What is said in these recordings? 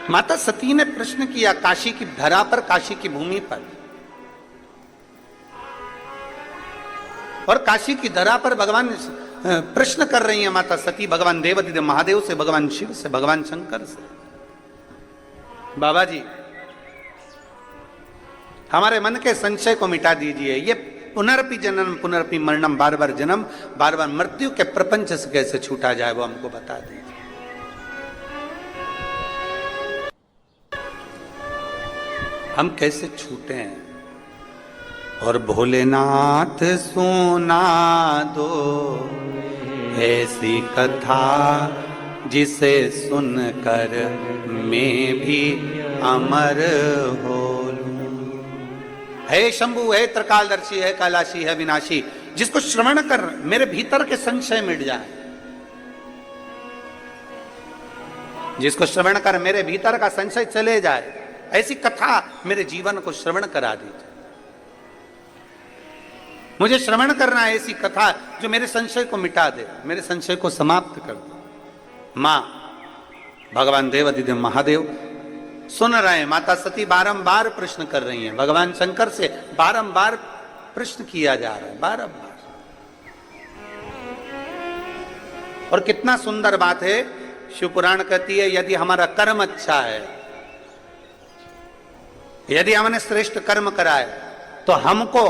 माता सती ने प्रश्न किया काशी की धरा पर, काशी की भूमि पर, और काशी की धरा पर भगवान प्रश्न कर रही है माता सती भगवान देवाधिदेव महादेव से, भगवान शिव से, भगवान शंकर से। बाबा जी हमारे मन के संशय को मिटा दीजिए, ये पुनरपि जन्म पुनरपि मरणम, बार बार जन्म बार बार मृत्यु के प्रपंच से कैसे छूटा जाए वो हमको बता दीजिए। हम कैसे छूटे हैं? और भोलेनाथ सुना दो ऐसी कथा जिसे सुनकर मैं भी अमर हो लूं। है शंभु, है त्रिकालदर्शी, है कैलाशी, है विनाशी, जिसको श्रवण कर मेरे भीतर के संशय मिट जाए, जिसको श्रवण कर मेरे भीतर का संशय चले जाए, ऐसी कथा मेरे जीवन को श्रवण करा दीजिए। मुझे श्रवण करना है ऐसी कथा जो मेरे संशय को मिटा दे, मेरे संशय को समाप्त कर दे। मां भगवान देवाधिदेव महादेव सुन रहे हैं। माता सती बारंबार प्रश्न कर रही हैं, भगवान शंकर से बारंबार प्रश्न किया जा रहा है, बारंबार। और कितना सुंदर बात है, शिव पुराण कहती है यदि हमारा कर्म अच्छा है, यदि हमने श्रेष्ठ कर्म करा है, तो हमको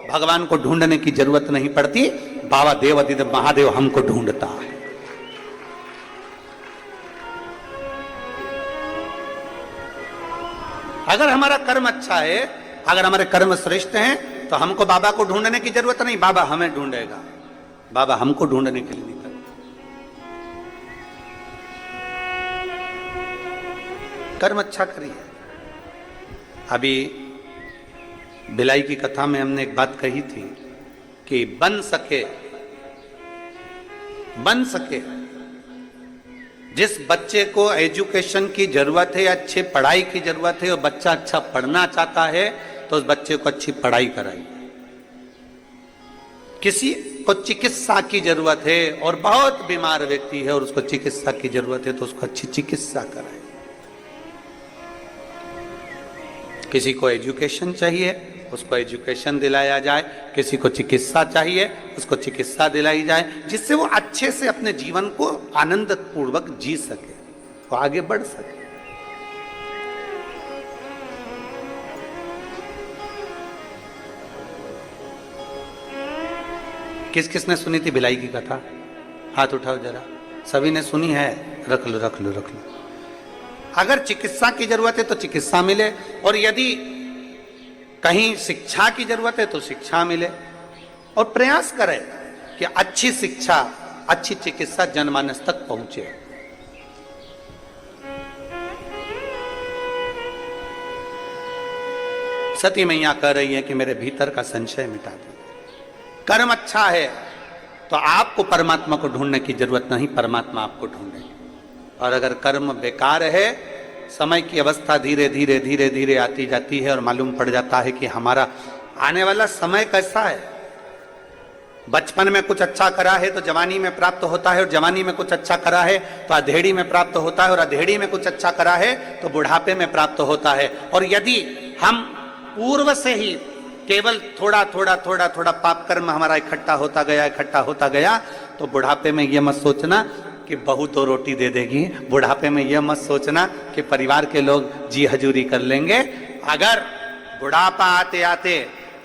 भगवान को ढूंढने की जरूरत नहीं पड़ती, बाबा देवाधिदेव महादेव हमको ढूंढता है। अगर हमारा कर्म अच्छा है, अगर हमारे कर्म श्रेष्ठ हैं, तो हमको बाबा को ढूंढने की जरूरत नहीं, बाबा हमें ढूंढेगा। बाबा हमको ढूंढने के लिए नहीं करते। कर्म अच्छा करिए। अभी भिलाई की कथा में हमने एक बात कही थी कि बन सके जिस बच्चे को एजुकेशन की जरूरत है, अच्छे पढ़ाई की जरूरत है, और बच्चा अच्छा पढ़ना चाहता है, तो उस बच्चे को अच्छी पढ़ाई कराइए। किसी को चिकित्सा की जरूरत है और बहुत बीमार व्यक्ति है और उसको चिकित्सा की जरूरत है, तो उसको अच्छी चिकित्सा कराइए। किसी को एजुकेशन चाहिए, उसको एजुकेशन दिलाया जाए, किसी को चिकित्सा चाहिए, उसको चिकित्सा दिलाई जाए, जिससे वो अच्छे से अपने जीवन को आनंद पूर्वक जी सके, वो आगे बढ़ सके। किस किसने सुनी थी भिलाई की कथा? हाथ उठाओ जरा। सभी ने सुनी है? रख लो रख लो रख लो। अगर चिकित्सा की जरूरत है तो चिकित्सा मिले, और यदि कहीं शिक्षा की जरूरत है तो शिक्षा मिले, और प्रयास करें कि अच्छी शिक्षा, अच्छी चिकित्सा जनमानस तक पहुंचे। सती मैया कह रही है कि मेरे भीतर का संशय मिटा दे। कर्म अच्छा है तो आपको परमात्मा को ढूंढने की जरूरत नहीं, परमात्मा आपको ढूंढेगा। और अगर कर्म बेकार है, समय की अवस्था धीरे धीरे धीरे धीरे आती जाती है और मालूम पड़ जाता है कि हमारा आने वाला समय कैसा है। बचपन में कुछ अच्छा करा है तो जवानी में प्राप्त होता है, और जवानी में कुछ अच्छा करा है तो अधेड़ी में प्राप्त होता है, और अधेड़ी में कुछ अच्छा करा है तो बुढ़ापे में प्राप्त होता है। और यदि हम पूर्व से ही केवल थोड़ा थोड़ा थोड़ा थोड़ा पाप कर्म हमारा इकट्ठा होता गया, तो बुढ़ापे में यह मत सोचना कि बहू तो रोटी दे देगी, बुढ़ापे में यह मत सोचना कि परिवार के लोग जी हजूरी कर लेंगे। अगर बुढ़ापा आते आते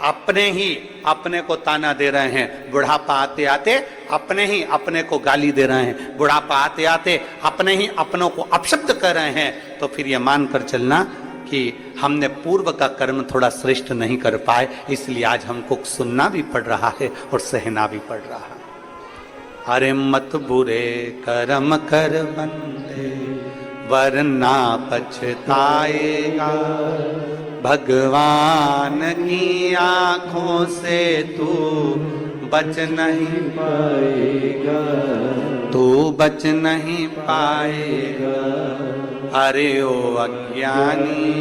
अपने ही अपने को ताना दे रहे हैं, बुढ़ापा आते आते अपने ही अपने को गाली दे रहे हैं, बुढ़ापा आते आते अपने ही अपनों को अपशब्द कर रहे हैं, तो फिर यह मानकर चलना कि हमने पूर्व का कर्म थोड़ा श्रेष्ठ नहीं कर पाए, इसलिए आज हमको सुनना भी पड़ रहा है और सहना भी पड़ रहा है। अरे मत बुरे कर्म कर बंदे वरना पछताएगा, भगवान की आंखों से तू बच नहीं पाएगा, तू बच नहीं पाएगा। अरे ओ अज्ञानी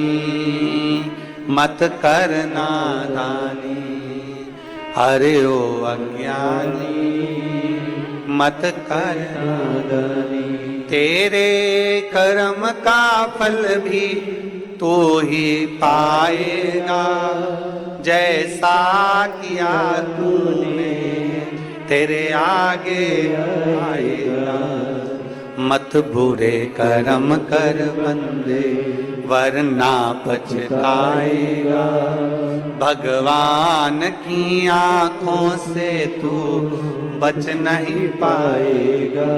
मत कर नादानी, अरे ओ अज्ञानी मत कर नादानी। तेरे कर्म का फल भी तू ही पाएगा, जैसा किया तूने तेरे आगे आएगा। मत बुरे कर्म कर बंदे वरना पछताएगा, भगवान की आंखों से तू बच नहीं पाएगा,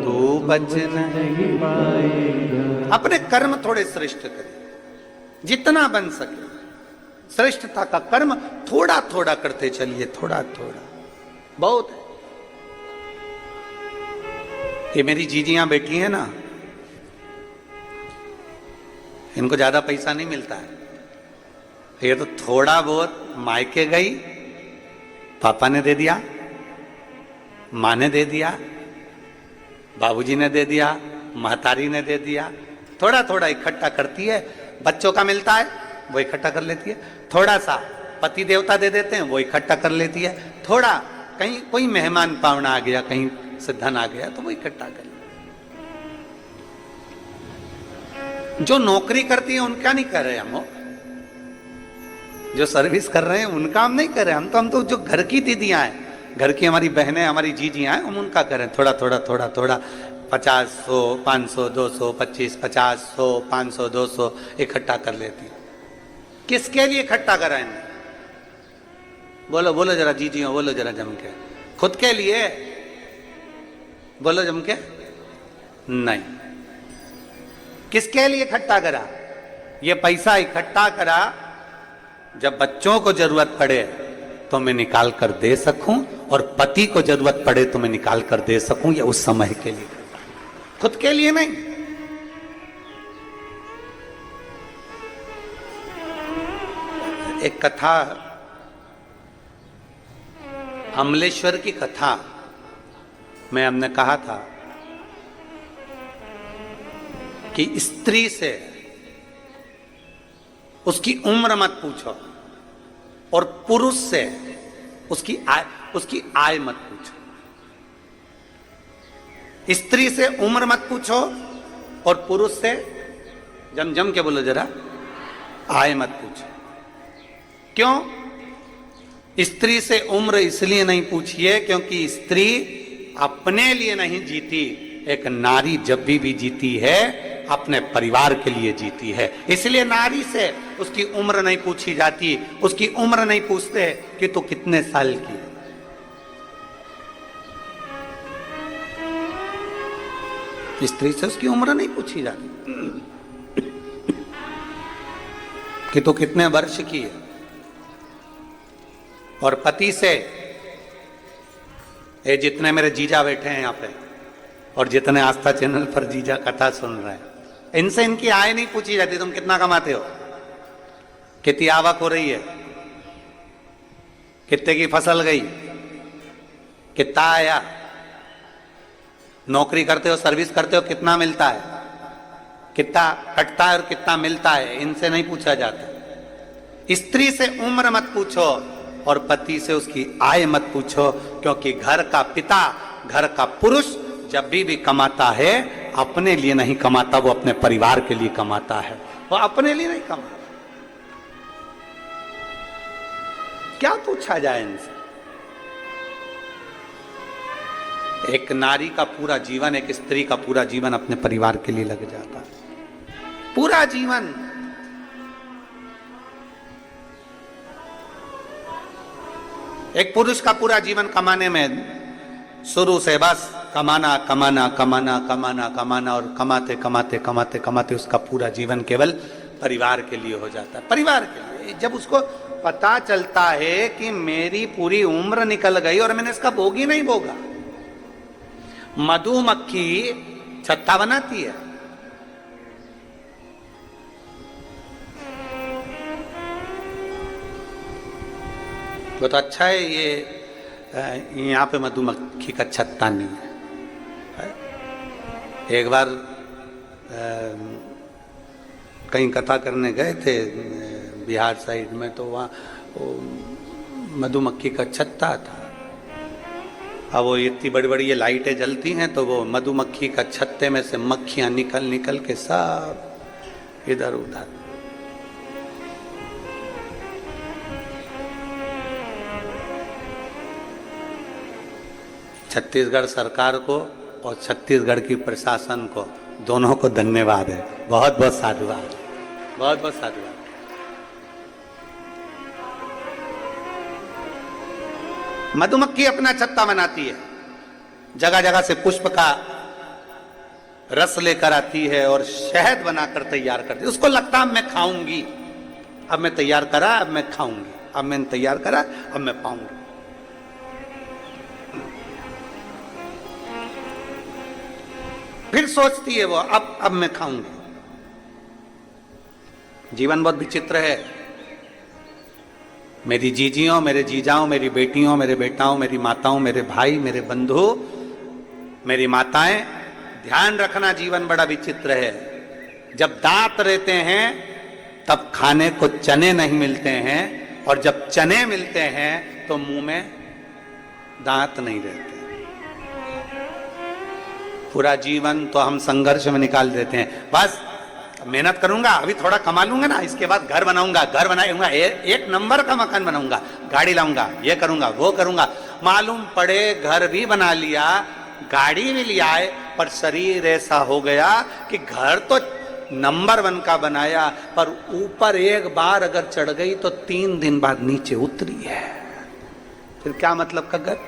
तू बच नहीं पाएगा। अपने कर्म थोड़े श्रेष्ठ करें, जितना बन सके श्रेष्ठता का कर्म थोड़ा थोड़ा करते चलिए, थोड़ा थोड़ा बहुत है। ये मेरी जीजियां बेटी है ना, इनको ज्यादा पैसा नहीं मिलता है, ये तो थोड़ा बहुत मायके गई, पापा ने दे दिया, माँ ने दे दिया, बाबूजी ने दे दिया, महतारी ने दे दिया, थोड़ा थोड़ा इकट्ठा करती है। बच्चों का मिलता है वो इकट्ठा कर लेती है, थोड़ा सा पति देवता दे देते हैं वो इकट्ठा कर लेती है, थोड़ा कहीं कोई मेहमान पावना आ गया, कहीं से धन आ गया तो वो इकट्ठा कर ले। जो नौकरी करती है उनका नहीं कर रहे हम, जो सर्विस कर रहे हैं उनका हम नहीं कर रहे, हम तो जो घर की दीदियां हैं, घर की हमारी बहनें, हमारी जीजियां हैं, हम उनका करें थोड़ा थोड़ा थोड़ा थोड़ा, 50, 100, 500, 200, 25, 50, 100, 500, 200 इकट्ठा कर लेती है। किसके लिए इकट्ठा कराएंगे? बोलो बोलो जरा जीजियों, बोलो जरा जम के, खुद के लिए बोलो जम के, नहीं। किसके लिए इकट्ठा करा? ये पैसा इकट्ठा करा जब बच्चों को जरूरत पड़े तो मैं निकाल कर दे सकूं, और पति को जरूरत पड़े तो मैं निकाल कर दे सकूं, ये उस समय के लिए, खुद के लिए नहीं। एक कथा, अमलेश्वर की कथा में हमने कहा था कि स्त्री से उसकी उम्र मत पूछो और पुरुष से उसकी आय मत पूछो। स्त्री से उम्र मत पूछो और पुरुष से, जम के बोलो जरा, आय मत पूछो। क्यों? स्त्री से उम्र इसलिए नहीं पूछिए क्योंकि स्त्री अपने लिए नहीं जीती, एक नारी जब भी जीती है अपने परिवार के लिए जीती है, इसलिए नारी से उसकी उम्र नहीं पूछी जाती, उसकी उम्र नहीं पूछते कि तू कितने साल की है। स्त्री से उसकी उम्र नहीं पूछी जाती कि तू कितने वर्ष की है। और पति से, ये जितने मेरे जीजा बैठे हैं यहाँ पे और जितने आस्था चैनल पर जीजा कथा सुन रहे हैं, इनसे इनकी आय नहीं पूछी जाती, तुम कितना कमाते हो, कितनी आवक हो रही है, कितने की फसल गई, कितना आया, नौकरी करते हो, सर्विस करते हो, कितना मिलता है, कितना कटता है और कितना मिलता है, इनसे नहीं पूछा जाता। स्त्री से उम्र मत पूछो और पति से उसकी आय मत पूछो, क्योंकि घर का पिता, घर का पुरुष जब भी कमाता है अपने लिए नहीं कमाता, वो अपने परिवार के लिए कमाता है, वो अपने लिए नहीं कमाता। क्या पूछा जाए इनसे? एक नारी का पूरा जीवन, एक स्त्री का पूरा जीवन अपने परिवार के लिए लग जाता है, पूरा जीवन। एक पुरुष का पूरा जीवन कमाने में, शुरू से बस कमाना कमाना कमाना कमाना कमाना, और कमाते कमाते कमाते कमाते उसका पूरा जीवन केवल परिवार के लिए हो जाता है, परिवार के लिए। जब उसको पता चलता है कि मेरी पूरी उम्र निकल गई और मैंने इसका भोग ही नहीं भोगा। मधुमक्खी छत्ता बनाती है, वो तो अच्छा है, ये यहाँ पे मधुमक्खी का छत्ता नहीं है। एक बार कहीं कथा करने गए थे बिहार साइड में, तो वहाँ मधुमक्खी का छत्ता था। अब वो इतनी बड़ी बड़ी ये लाइटें जलती हैं तो वो मधुमक्खी का छत्ते में से मक्खियां निकल निकल के सब इधर उधर। छत्तीसगढ़ सरकार को और छत्तीसगढ़ की प्रशासन को दोनों को धन्यवाद है, बहुत बहुत साधुवाद, बहुत बहुत साधुवाद। मधुमक्खी अपना छत्ता बनाती है, जगह जगह से पुष्प का रस लेकर आती है और शहद बनाकर तैयार करती है। उसको लगता है मैं खाऊंगी, अब मैं तैयार करा, अब मैं खाऊंगी, अब मैंने तैयार करा, अब मैं पाऊंगी। फिर सोचती है वो अब मैं खाऊंगी। जीवन बहुत विचित्र है। मेरी जीजियों, मेरे जीजाओं, मेरी बेटियों, मेरे बेटाओं, मेरी माताओं, मेरे भाई, मेरे बंधु, मेरी माताएं, ध्यान रखना जीवन बड़ा विचित्र है। जब दांत रहते हैं तब खाने को चने नहीं मिलते हैं, और जब चने मिलते हैं तो मुंह में दांत नहीं रहते। पूरा जीवन तो हम संघर्ष में निकाल देते हैं। बस मेहनत करूंगा, अभी थोड़ा कमा लूंगा ना, इसके बाद घर बनाऊंगा, घर बनाऊंगा, एक नंबर का मकान बनाऊंगा, गाड़ी लाऊंगा, ये करूंगा, वो करूंगा। मालूम पड़े घर भी बना लिया, गाड़ी भी लिया है, पर शरीर ऐसा हो गया कि घर तो नंबर 1 का बनाया, पर ऊपर एक बार अगर चढ़ गई तो 3 दिन बाद नीचे उतरी है। फिर क्या मतलब का घर?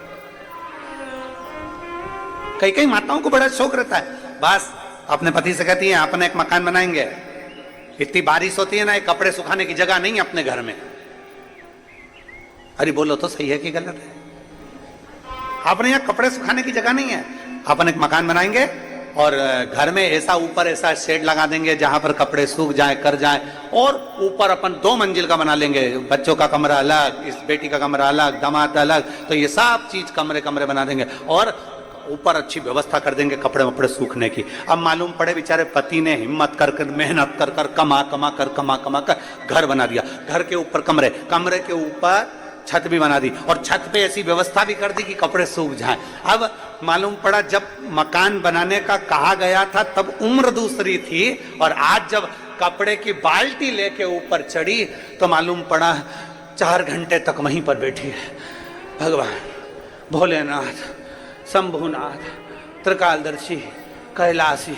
कई कई माताओं को बड़ा शौक रहता है, बस अपने पति से कहती है अपने एक मकान बनाएंगे। इतनी बारिश होती है ना, एक कपड़े सुखाने की जगह नहीं है अपने घर में। अरे बोलो तो सही है कि गलत है? अपने यहाँ कपड़े सुखाने की जगह नहीं है, अपन एक मकान बनाएंगे और घर में ऐसा ऊपर ऐसा शेड लगा देंगे जहां पर कपड़े सूख जाए, कर जाए, और ऊपर अपन 2 मंजिल का बना लेंगे। बच्चों का कमरा अलग, इस बेटी का कमरा अलग, दामाद अलग, तो ये सब चीज कमरे कमरे बना देंगे और ऊपर अच्छी व्यवस्था कर देंगे कपड़े वपड़े सूखने की। अब मालूम पड़े बेचारे पति ने हिम्मत कर कर, मेहनत कर कर, कमा कमा कर घर बना दिया। घर के ऊपर कमरे, कमरे के ऊपर छत भी बना दी, और छत पे ऐसी व्यवस्था भी कर दी कि कपड़े सूख जाएं। अब मालूम पड़ा जब मकान बनाने का कहा गया था तब उम्र दूसरी थी, और आज जब कपड़े की बाल्टी लेके ऊपर चढ़ी तो मालूम पड़ा 4 घंटे तक वहीं पर बैठी है। भगवान भोलेनाथ, शंभुनाथ, त्रिकालदर्शी, कैलाशी,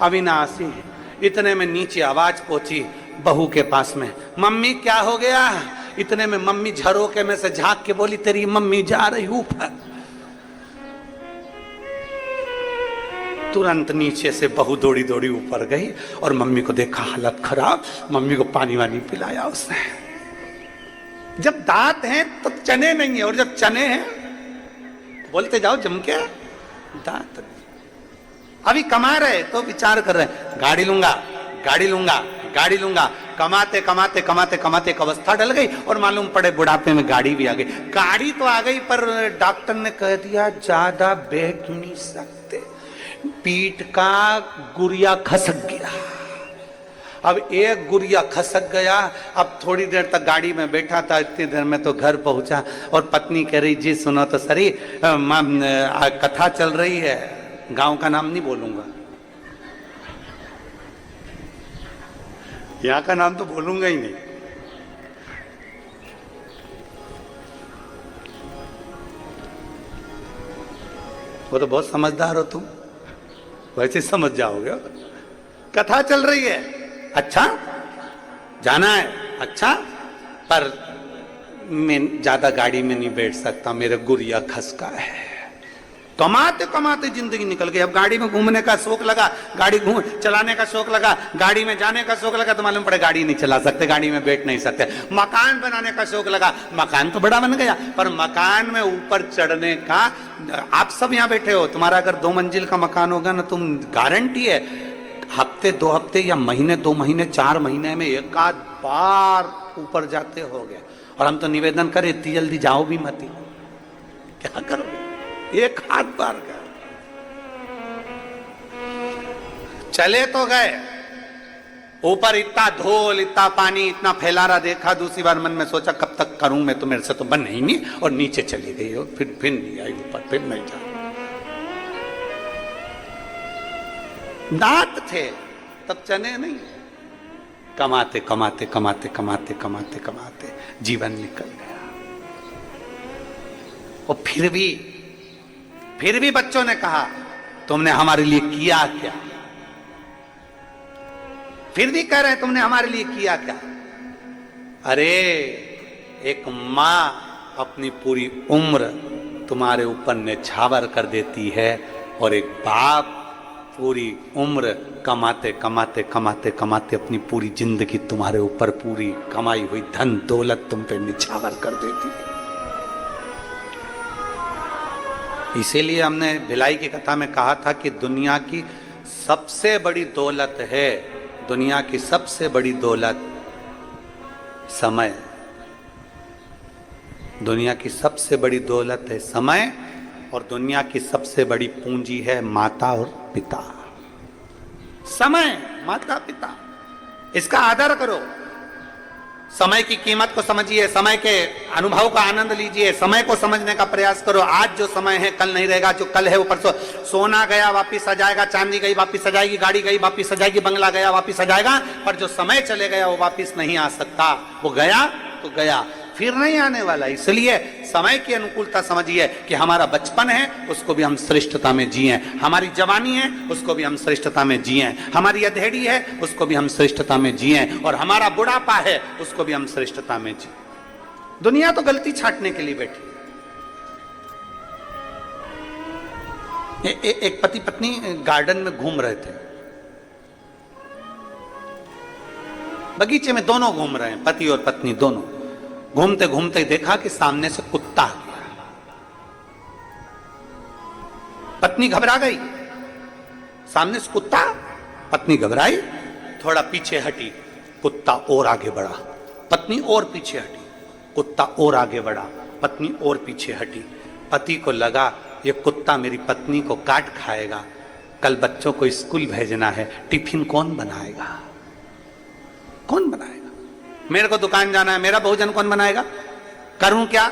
अविनाशी। इतने में नीचे आवाज पहुंची बहू के पास में, मम्मी क्या हो गया? इतने में मम्मी झरोके में से झांक के बोली, तेरी मम्मी जा रही ऊपर। तुरंत नीचे से बहू दौड़ी दौड़ी ऊपर गई और मम्मी को देखा हालत खराब, मम्मी को पानी वानी पिलाया उसने। जब दांत हैं तो चने नहीं है, और जब चने हैं बोलते जाओ जम के दांत। अभी कमा रहे तो विचार कर रहे हैं गाड़ी लूंगा, गाड़ी लूंगा, गाड़ी लूंगा। कमाते कमाते कमाते कमाते एक अवस्था डल गई और मालूम पड़े बुढ़ापे में गाड़ी भी आ गई। गाड़ी तो आ गई पर डॉक्टर ने कह दिया ज्यादा बैठ नहीं सकते, पीठ का गुरिया खसक गया। अब एक गुरिया खसक गया। अब थोड़ी देर तक गाड़ी में बैठा था, इतनी देर में तो घर पहुंचा और पत्नी कह रही जी सुनो तो सरी, कथा चल रही है, गांव का नाम नहीं बोलूंगा, यहां का नाम तो बोलूंगा ही नहीं। वो तो बहुत समझदार हो तुम, वैसे समझ जाओगे। कथा चल रही है, अच्छा जाना है, अच्छा पर मैं ज्यादा गाड़ी में नहीं बैठ सकता, मेरे गुरिया खसका है। कमाते कमाते जिंदगी निकल गई। अब गाड़ी में घूमने का शौक लगा, गाड़ी चलाने का शौक लगा, गाड़ी में जाने का शौक लगा तो मालूम पड़े गाड़ी नहीं चला सकते, गाड़ी में बैठ नहीं सकते। मकान बनाने का शौक लगा, मकान तो बड़ा बन गया पर मकान में ऊपर चढ़ने का, आप सब यहाँ बैठे हो, तुम्हारा अगर 2 मंजिल का मकान होगा ना, तुम गारंटी है हफ्ते 2 हफ्ते या महीने 2 महीने 4 महीने में एक आध बार ऊपर जाते हो गए। और हम तो निवेदन करें इतनी जल्दी जाओ भी मत, क्या करोगे, एक हाथ बार का चले तो गए, ऊपर इतना धूल, इतना पानी, इतना फैला रहा देखा, दूसरी बार मन में सोचा कब तक करूं मैं, तो मेरे से तो बन ही नहीं, और नीचे चली गई और फिर नहीं आई ऊपर, फिर नहीं जा। दांत थे तब चने नहीं, कमाते कमाते कमाते कमाते कमाते कमाते जीवन निकल गया। और फिर भी बच्चों ने कहा तुमने हमारे लिए किया क्या? फिर भी कह रहे हैं तुमने हमारे लिए किया क्या? अरे एक मां अपनी पूरी उम्र तुम्हारे ऊपर निछावर कर देती है, और एक बाप पूरी उम्र कमाते कमाते कमाते कमाते अपनी पूरी जिंदगी तुम्हारे ऊपर पूरी कमाई हुई धन दौलत तुम पे निछावर कर देती है। इसीलिए हमने भिलाई की कथा में कहा था कि दुनिया की सबसे बड़ी दौलत है, दुनिया की सबसे बड़ी दौलत समय। दुनिया की सबसे बड़ी दौलत है समय, और दुनिया की सबसे बड़ी पूंजी है माता और पिता। समय, माता पिता, इसका आदर करो। समय की कीमत को समझिए, समय के अनुभव का आनंद लीजिए, समय को समझने का प्रयास करो। आज जो समय है कल नहीं रहेगा, जो कल है वो परसों। सोना गया वापिस आ जाएगा, चांदी गई वापिस आ जाएगी, गाड़ी गई वापिस आ जाएगी, बंगला गया वापिस आ जाएगा, पर जो समय चले गया वो वापिस नहीं आ सकता। वो गया तो गया, फिर नहीं आने वाला। इसलिए समय की अनुकूलता समझिए कि हमारा बचपन है उसको भी हम श्रेष्ठता में जिए, हमारी जवानी है उसको भी हम श्रेष्ठता में जिए, हमारी अधेड़ी है उसको भी हम श्रेष्ठता में जिए, और हमारा बुढ़ापा है उसको भी हम श्रेष्ठता में जिए। दुनिया तो गलती छांटने के लिए बैठी। एक पति पत्नी गार्डन में घूम रहे थे, बगीचे में दोनों घूम रहे हैं, पति और पत्नी दोनों। घूमते घूमते देखा कि सामने से कुत्ता आ गया। पत्नी घबरा गई, सामने से कुत्ता, पत्नी घबराई, थोड़ा पीछे हटी, कुत्ता और आगे बढ़ा, पत्नी और पीछे हटी, कुत्ता और आगे बढ़ा, पत्नी और पीछे हटी। पति को लगा ये कुत्ता मेरी पत्नी को काट खाएगा, कल बच्चों को स्कूल भेजना है, टिफिन कौन बनाएगा? कौन बनाएगा? मेरे को दुकान जाना है, मेरा भोजन कौन बनाएगा? करूं क्या?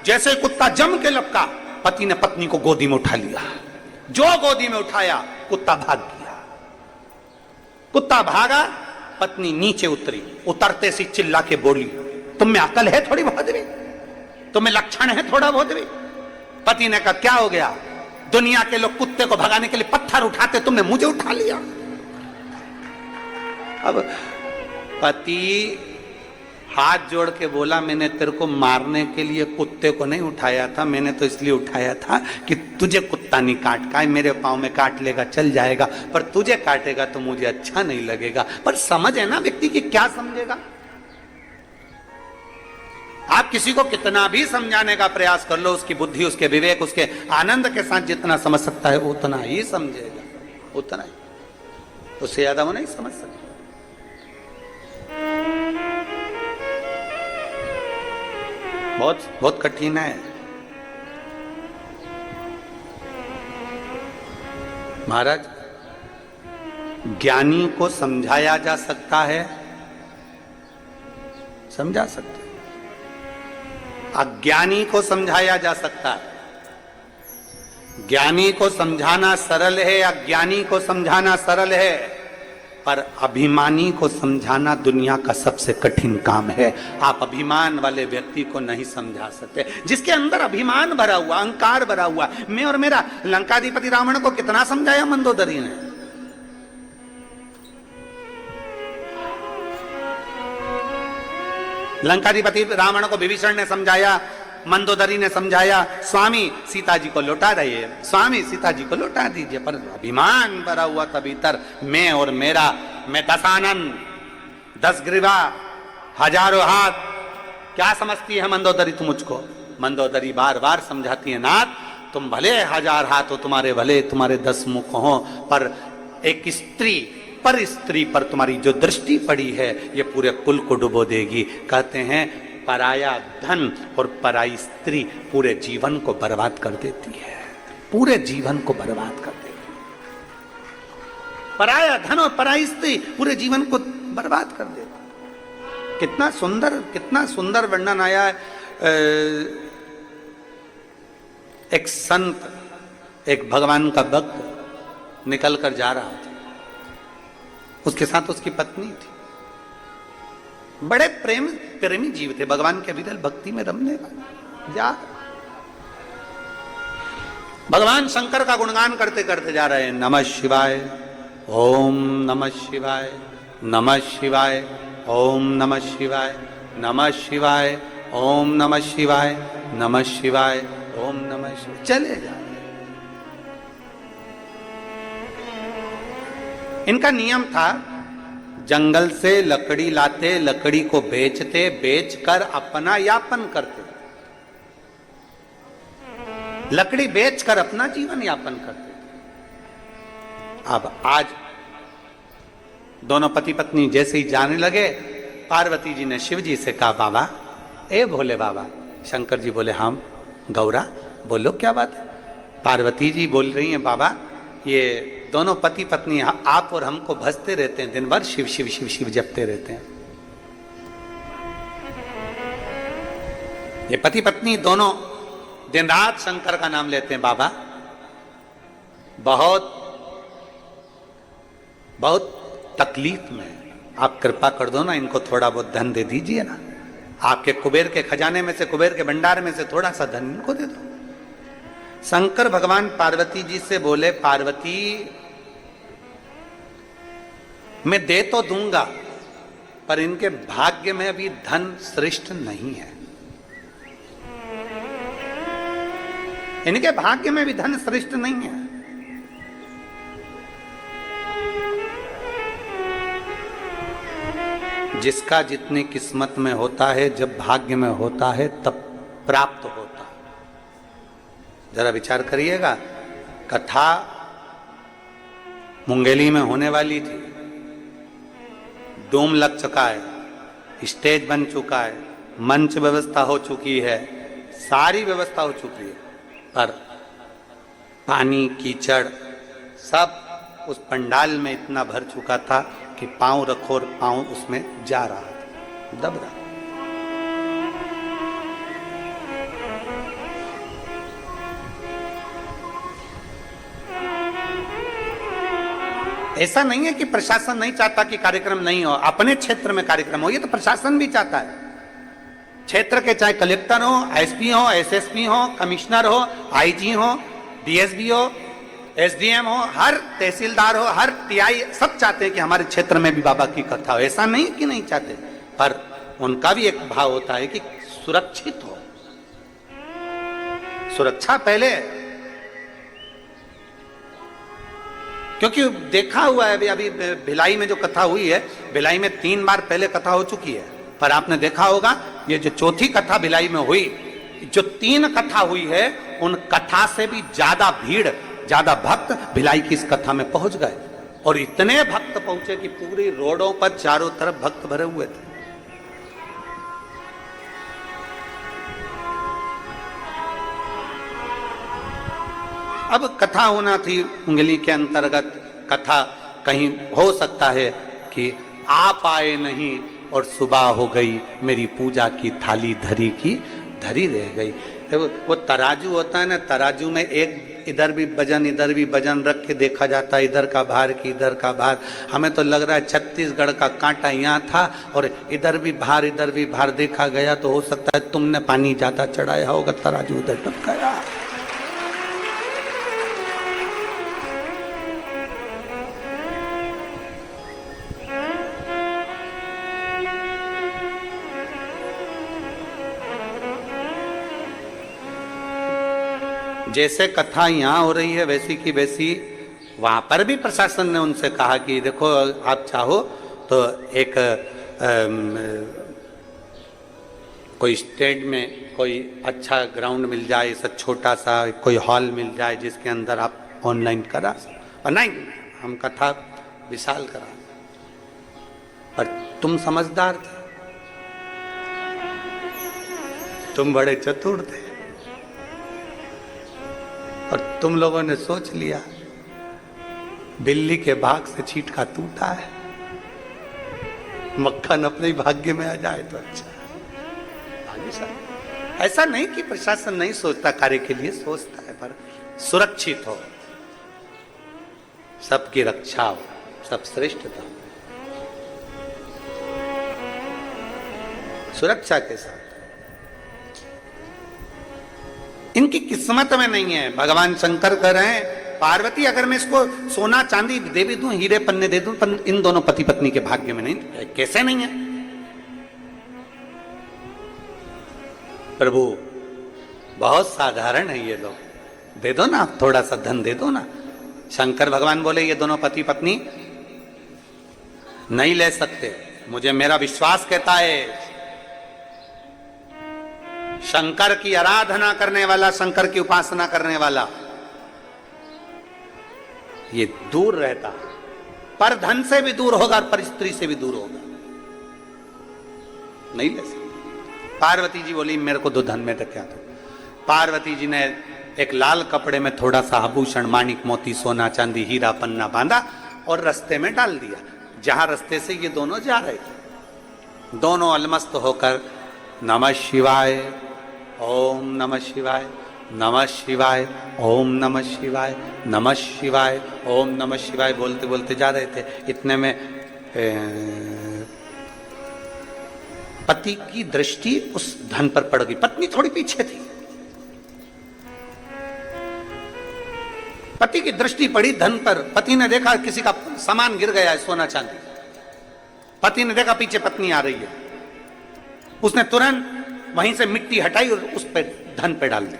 जैसे कुत्ता जम के लपका, पति ने पत्नी को गोदी में उठा लिया। जो गोदी में उठाया, कुत्ता भाग गया। कुत्ता भागा, पत्नी नीचे उतरी, उतरते सी चिल्ला के बोली, तुम में अकल है थोड़ी बहुत भी? तुम्हें लक्षण है थोड़ा बहुत भी? पति ने कहा क्या हो गया? दुनिया के लोग कुत्ते को भगाने के लिए पत्थर उठाते, तुमने मुझे उठा लिया। अब पति हाथ जोड़ के बोला, मैंने तेरे को मारने के लिए कुत्ते को नहीं उठाया था, मैंने तो इसलिए उठाया था कि तुझे कुत्ता नहीं काट का, मेरे पाँव में काट लेगा चल जाएगा, पर तुझे काटेगा तो मुझे अच्छा नहीं लगेगा। पर समझ है ना व्यक्ति की, क्या समझेगा? आप किसी को कितना भी समझाने का प्रयास कर लो, उसकी बुद्धि, उसके विवेक, उसके आनंद के साथ जितना समझ सकता है उतना ही समझेगा, उतना ही, उससे ज्यादा वो नहीं समझ सकता। बहुत बहुत कठिन है। महाराज, ज्ञानी को समझाया जा सकता है, समझा सकते, अज्ञानी को समझाया जा सकता है। ज्ञानी को समझाना सरल है, अज्ञानी को समझाना सरल है, पर अभिमानी को समझाना दुनिया का सबसे कठिन काम है। आप अभिमान वाले व्यक्ति को नहीं समझा सकते, जिसके अंदर अभिमान भरा हुआ, अहंकार भरा हुआ, मैं और मेरा। लंकाधिपति रावण को कितना समझाया मंदोदरी ने? लंकाधिपति रावण को विभीषण ने समझाया, मंदोदरी ने समझाया, स्वामी सीता जी को लौटा रहिए, स्वामी सीता जी को लौटा दीजिए, पर अभिमान भरा हुआ था भीतर, मैं और मेरा, मैं दशानन, 10 ग्रीवा, हजारों हाथ, क्या समझती है मंदोदरी तू मुझको? मंदोदरी बार बार समझाती है, नाथ तुम भले 1000 हाथ हो, तुम्हारे भले तुम्हारे 10 मुख हो, पर एक स्त्री पर तुम्हारी जो दृष्टि पड़ी है ये पूरे कुल को डुबो देगी। कहते हैं पराया धन और पराई स्त्री पूरे जीवन को बर्बाद कर देती है, पूरे जीवन को बर्बाद कर देती है। पराया धन और पराई स्त्री पूरे जीवन को बर्बाद कर देता। कितना सुंदर वर्णन आया है। एक संत, एक भगवान का भक्त निकल कर जा रहा था, उसके साथ उसकी पत्नी थी। बड़े प्रेमी जीव थे, भगवान के विरल भक्ति में रमने वाले। जा भगवान शंकर का गुणगान करते करते जा रहे हैं। नमः शिवाय, ओम नमः शिवाय, नमः शिवाय, ओम नमः शिवाय, नमः शिवाय, ओम नमः शिवाय, नमः शिवाय, ओम नमः शिवाय। चले जा। इनका नियम था, जंगल से लकड़ी लाते, लकड़ी को बेचते, बेचकर अपना यापन करते। लकड़ी बेचकर अपना जीवन यापन करते। अब आज दोनों पति पत्नी जैसे ही जाने लगे, पार्वती जी ने शिव जी से कहा, बाबा, ए भोले बाबा। शंकर जी बोले, हम गौरा बोलो क्या बात है। पार्वती जी बोल रही हैं, बाबा ये दोनों पति पत्नी आप और हमको भजते रहते हैं, दिन भर शिव शिव शिव शिव जपते रहते हैं। ये पति पत्नी दोनों दिन रात शंकर का नाम लेते हैं। बाबा बहुत बहुत तकलीफ में, आप कृपा कर दो ना, इनको थोड़ा बहुत धन दे दीजिए ना। आपके कुबेर के खजाने में से, कुबेर के भंडार में से थोड़ा सा धन इनको दे दो। शंकर भगवान पार्वती जी से बोले, पार्वती मैं दे तो दूंगा, पर इनके भाग्य में अभी धन श्रेष्ठ नहीं है। इनके भाग्य में भी धन श्रेष्ठ नहीं है। जिसका जितनी किस्मत में होता है, जब भाग्य में होता है तब प्राप्त होता है। जरा विचार करिएगा, कथा मुंगेली में होने वाली थी, डोम लग चुका है, स्टेज बन चुका है, मंच व्यवस्था हो चुकी है, सारी व्यवस्था हो चुकी है, पर पानी कीचड़ सब उस पंडाल में इतना भर चुका था कि पांव रखो और पांव उसमें जा रहा था, दब रहा। ऐसा नहीं है कि प्रशासन नहीं चाहता कि कार्यक्रम नहीं हो, अपने क्षेत्र में कार्यक्रम हो, ये तो प्रशासन भी चाहता है। क्षेत्र के चाहे कलेक्टर हो, एसपी हो, एसएसपी हो, कमिश्नर हो, आईजी हो, डीएसपी हो, एसडीएम हो, हर तहसीलदार हो, हर टीआई, सब चाहते हैं कि हमारे क्षेत्र में भी बाबा की कथा हो। ऐसा नहीं कि नहीं चाहते, पर उनका भी एक भाव होता है कि सुरक्षित हो। सुरक्षा पहले, क्योंकि देखा हुआ है अभी भिलाई में जो कथा हुई है, भिलाई में 3 बार पहले कथा हो चुकी है, पर आपने देखा होगा ये जो चौथी कथा भिलाई में हुई, जो 3 कथा हुई है, उन कथा से भी ज्यादा भीड़, ज्यादा भक्त भिलाई की इस कथा में पहुंच गए। और इतने भक्त पहुंचे कि पूरी रोडों पर चारों तरफ भक्त भरे हुए थे। अब कथा होना थी उंगली के अंतर्गत, कथा कहीं हो सकता है कि आप आए नहीं और सुबह हो गई, मेरी पूजा की थाली धरी की धरी रह गई। वो तराजू होता है ना, तराजू में एक इधर भी वजन रख के देखा जाता है, इधर का भार की इधर का भार। हमें तो लग रहा है छत्तीसगढ़ का कांटा यहाँ था और इधर भी भार देखा गया, तो हो सकता है तुमने पानी ज्यादा चढ़ाया होगा, तराजू उधर टपकाया। जैसे कथा यहाँ हो रही है वैसी की वैसी वहां पर भी प्रशासन ने उनसे कहा कि देखो आप चाहो तो एक कोई स्टेट में कोई अच्छा ग्राउंड मिल जाए, ऐसा छोटा सा कोई हॉल मिल जाए जिसके अंदर आप ऑनलाइन करा, और नहीं हम कथा विशाल करा। पर तुम समझदार थे, तुम बड़े चतुर थे, और तुम लोगों ने सोच लिया बिल्ली के भाग से छींटका टूटा है, मक्खन अपने ही भाग्य में आ जाए तो अच्छा। आगे सर ऐसा नहीं कि प्रशासन नहीं सोचता, कार्य के लिए सोचता है, पर सुरक्षित हो, सबकी रक्षा हो, सब श्रेष्ठता, सुरक्षा के साथ। इनकी किस्मत में नहीं है। भगवान शंकर कह रहे हैं पार्वती अगर मैं इसको सोना चांदी दे भी दूं, हीरे पन्ने दे दूं, पर इन दोनों पति पत्नी के भाग्य में नहीं। कैसे नहीं है प्रभु? बहुत साधारण है ये लोग, दे दो ना, थोड़ा सा धन दे दो ना। शंकर भगवान बोले ये दोनों पति पत्नी नहीं ले सकते। मुझे मेरा विश्वास कहता है शंकर की आराधना करने वाला, शंकर की उपासना करने वाला ये दूर रहता, पर धन से भी दूर होगा और पर स्त्री से भी दूर होगा, नहीं ले सकते। पार्वती जी बोली मेरे को दो धन में तो क्या दो। पार्वती जी ने एक लाल कपड़े में थोड़ा सा आभूषण, माणिक मोती, सोना चांदी, हीरा पन्ना बांधा और रास्ते में डाल दिया। जहां रास्ते से ये दोनों जा रहे थे, दोनों अलमस्त होकर नमः शिवाय, ओम नमः शिवाय, नमः शिवाय, ओम नमः शिवाय, नमः शिवाय, ओम नमः शिवाय बोलते बोलते जा रहे थे। इतने में पति की दृष्टि उस धन पर पड़ गई। पत्नी थोड़ी पीछे थी, पति की दृष्टि पड़ी धन पर। पति ने देखा किसी का सामान गिर गया है, सोना चांदी। पति ने देखा पीछे पत्नी आ रही है, उसने तुरंत वहीं से मिट्टी हटाई और उस पे धन पे डाल दी।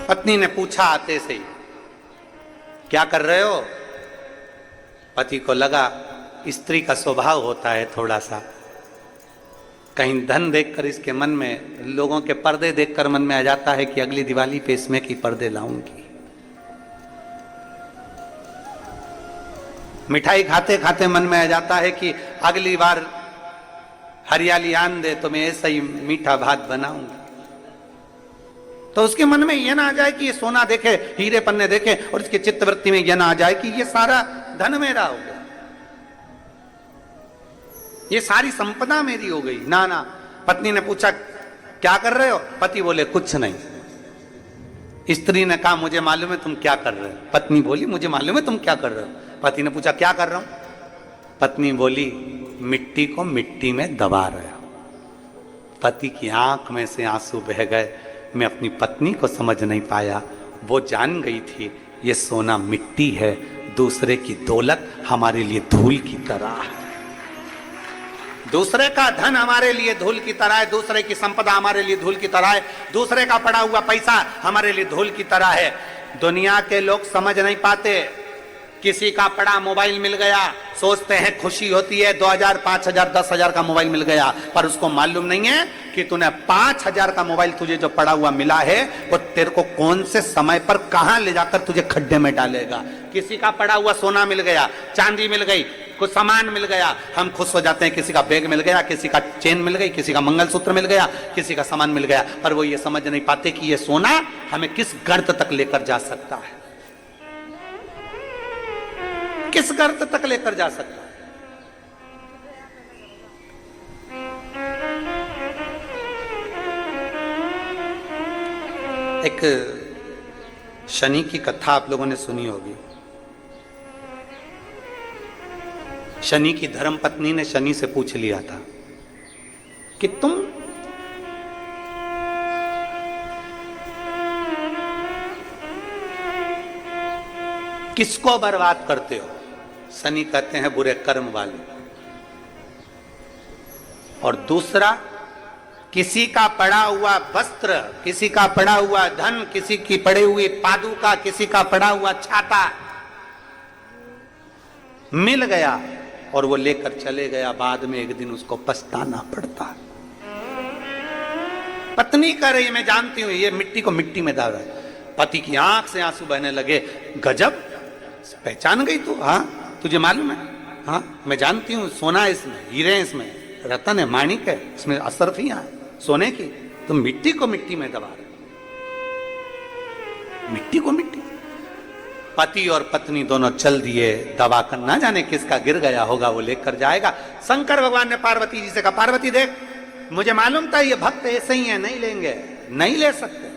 पत्नी ने पूछा आते से ही क्या कर रहे हो? पति को लगा स्त्री का स्वभाव होता है थोड़ा सा, कहीं धन देखकर इसके मन में, लोगों के पर्दे देखकर मन में आ जाता है कि अगली दिवाली पे इसमें की पर्दे लाऊंगी। मिठाई खाते मन में आ जाता है कि अगली बार हरियाली आन दे तो मैं ऐसा ही मीठा भात बनाऊंगा। तो उसके मन में यह ना आ जाए कि ये सोना देखे, हीरे पन्ने देखे और इसके चित्तवृत्ति में यह ना आ जाए कि ये सारा धन मेरा हो गया, ये सारी संपदा मेरी हो गई। ना ना। पत्नी ने पूछा क्या कर रहे हो? पति बोले कुछ नहीं। स्त्री ने कहा मुझे मालूम है तुम क्या कर रहे हो। पत्नी बोली मुझे मालूम है तुम क्या कर रहे हो। पति ने पूछा क्या कर रहा हूं? पत्नी बोली मिट्टी को मिट्टी में दबा रहा हूं। पति की आंख में से आंसू बह गए। मैं अपनी पत्नी को समझ नहीं पाया, वो जान गई थी ये सोना मिट्टी है, दूसरे की दौलत हमारे लिए धूल की तरह है, दूसरे का धन हमारे लिए धूल की तरह है, दूसरे की संपदा हमारे लिए धूल की तरह है, दूसरे का पड़ा हुआ पैसा हमारे लिए धूल की तरह है। दुनिया के लोग समझ नहीं पाते। किसी का पड़ा मोबाइल मिल गया, सोचते हैं खुशी होती है, 2000, 5000, 10,000 का मोबाइल मिल गया, पर उसको मालूम नहीं है कि तूने 5000 का मोबाइल तुझे जो पड़ा हुआ मिला है वो तेरे को कौन से समय पर कहां ले जाकर तुझे खड्डे में डालेगा। किसी का पड़ा हुआ सोना मिल गया, चांदी मिल गई, कुछ सामान मिल गया, हम खुश हो जाते हैं। किसी का बैग मिल गया, किसी का चेन मिल गई, किसी का मंगलसूत्र मिल गया, किसी का सामान मिल गया, पर वो ये समझ नहीं पाते कि ये सोना हमें किस गर्त तक लेकर जा सकता है, किस गर्त तक लेकर जा सकता है। एक शनि की कथा आप लोगों ने सुनी होगी। शनि की धर्म पत्नी ने शनि से पूछ लिया था कि तुम किसको बर्बाद करते हो? शनि कहते हैं बुरे कर्म वाले। और दूसरा, किसी का पड़ा हुआ वस्त्र, किसी का पड़ा हुआ धन, किसी की पड़ी हुई पादुका, किसी का पड़ा हुआ छाता मिल गया और वो लेकर चले गया, बाद में एक दिन उसको पछताना पड़ता। पत्नी कह रही मैं जानती हूं ये मिट्टी को मिट्टी में डाल रहा है। पति की आंख से आंसू बहने लगे। गजब, पहचान गई तू? हाँ तुझे मालूम है? हाँ मैं जानती हूँ, सोना है इसमें, हीरे हैं इसमें, रतन है, माणिक है, इसमें असरफियां है सोने की। तुम मिट्टी को मिट्टी में दबा रहे, मिट्टी को मिट्टी। पति और पत्नी दोनों चल दिए दवा कर, ना जाने किसका गिर गया होगा वो लेकर जाएगा। शंकर भगवान ने पार्वती जी से कहा, पार्वती देख, मुझे मालूम था ये भक्त ऐसे ही है, नहीं लेंगे, नहीं ले सकते।